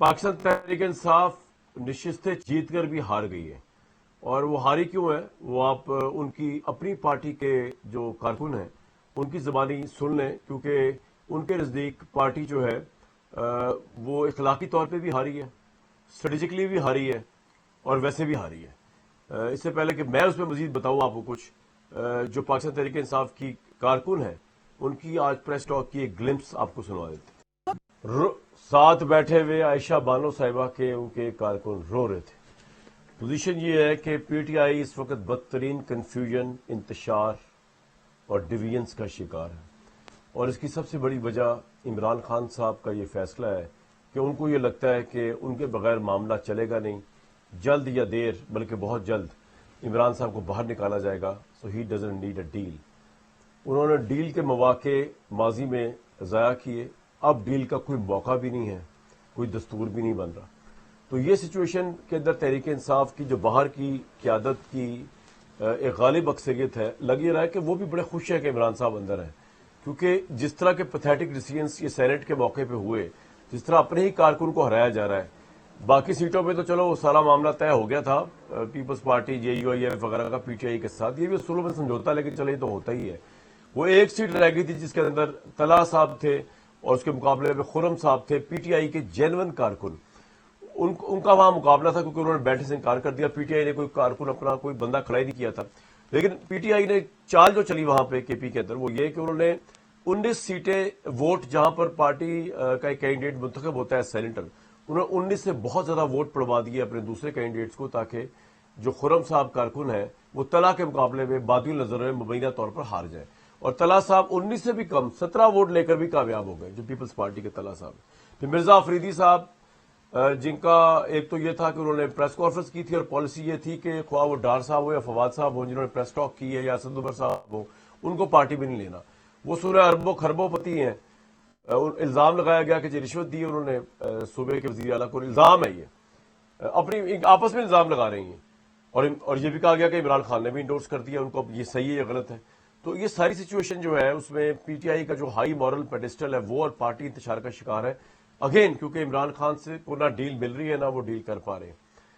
پاکستان تحریک انصاف نشستیں جیت کر بھی ہار گئی ہے، اور وہ ہاری کیوں ہے وہ آپ ان کی اپنی پارٹی کے جو کارکن ہیں ان کی زبانی سن لیں، کیونکہ ان کے نزدیک پارٹی جو ہے وہ اخلاقی طور پہ بھی ہاری ہے، اسٹریٹجکلی بھی ہاری ہے، اور ویسے بھی ہاری ہے۔ اس سے پہلے کہ میں اس میں مزید بتاؤں آپ کو کچھ، جو پاکستان تحریک انصاف کی کارکن ہیں ان کی آج پریس ٹاک کی ایک گلمپس آپ کو سنوا دیتے ہیں۔ ساتھ بیٹھے ہوئے عائشہ بانو صاحبہ کے ان کے کارکن رو رہے تھے۔ پوزیشن یہ ہے کہ پی ٹی آئی اس وقت بدترین کنفیوژن، انتشار اور ڈویژنس کا شکار ہے، اور اس کی سب سے بڑی وجہ عمران خان صاحب کا یہ فیصلہ ہے کہ ان کو یہ لگتا ہے کہ ان کے بغیر معاملہ چلے گا نہیں، جلد یا دیر بلکہ بہت جلد عمران صاحب کو باہر نکالا جائے گا، so he doesn't need a deal. انہوں نے ڈیل کے مواقع ماضی میں ضائع کیے، اب ڈیل کا کوئی موقع بھی نہیں ہے، کوئی دستور بھی نہیں بن رہا۔ تو یہ سچویشن کے اندر تحریک انصاف کی جو باہر کی قیادت کی ایک غالب اکثریت ہے، لگ یہ رہا ہے کہ وہ بھی بڑے خوش ہیں کہ عمران صاحب اندر ہیں، کیونکہ جس طرح کے پیتھیٹک ڈیسیژنس یہ سینیٹ کے موقع پہ ہوئے، جس طرح اپنے ہی کارکن کو ہرایا جا رہا ہے، باقی سیٹوں پہ تو چلو وہ سارا معاملہ طے ہو گیا تھا، Peoples Party J U I F وغیرہ کا پی ٹی آئی کے ساتھ، یہ بھی اصولوں میں سمجھوتا، لیکن چلو یہ تو ہوتا ہی ہے۔ وہ ایک سیٹ رہ گئی تھی جس کے اندر طلحہ صاحب تھے اور اس کے مقابلے میں خرم صاحب تھے، پی ٹی آئی کے جینون کارکن، ان کا وہاں مقابلہ تھا کیونکہ انہوں نے بیٹھنے سے انکار کر دیا، پی ٹی آئی نے کوئی کارکن اپنا کوئی بندہ کھڑا ہی نہیں کیا تھا۔ لیکن پی ٹی آئی نے چال جو چلی وہاں پہ کے پی کے اندر وہ یہ کہ انہوں نے 19 سیٹیں ووٹ جہاں پر پارٹی کا ایک کینڈیڈیٹ منتخب ہوتا ہے سینیٹر، انہوں نے 19 سے بہت زیادہ ووٹ پڑوا دیے اپنے دوسرے کینڈیڈیٹس کو، تاکہ جو خرم صاحب کارکن ہیں وہ طلحہ کے مقابلے میں بادی النظر میں مبینہ طور پر ہار جائے، اور طلحہ صاحب 19 سے بھی کم 17 ووٹ لے کر بھی کامیاب ہو گئے، جو پیپلز پارٹی کے طلحہ صاحب۔ پھر مرزا افریدی صاحب، جن کا ایک تو یہ تھا کہ انہوں نے پریس کانفرنس کی تھی اور پالیسی یہ تھی کہ خواہ وہ ڈار صاحب ہو یا فواد صاحب ہو جنہوں نے پریس ٹاک کی ہے، یا اسد عمر صاحب ہو، ان کو پارٹی میں نہیں لینا، وہ سورہ اربوں خربوں پتی ہیں۔ الزام لگایا گیا کہ جو رشوت دی انہوں نے صوبے کے وزیر اعلیٰ کو، الزام ہے یہ، اپنی آپس میں الزام لگا رہی ہیں، اور یہ بھی کہا گیا کہ عمران خان نے بھی انڈورس کر دیا ان کو، اب یہ صحیح ہے یا غلط ہے۔ تو یہ ساری سچویشن جو ہے اس میں پی ٹی آئی کا جو ہائی مورل پیڈسٹل ہے وہ اور پارٹی انتشار کا شکار ہے، اگین کیونکہ عمران خان سے کو نہ ڈیل مل رہی ہے نہ وہ ڈیل کر پا رہے ہیں۔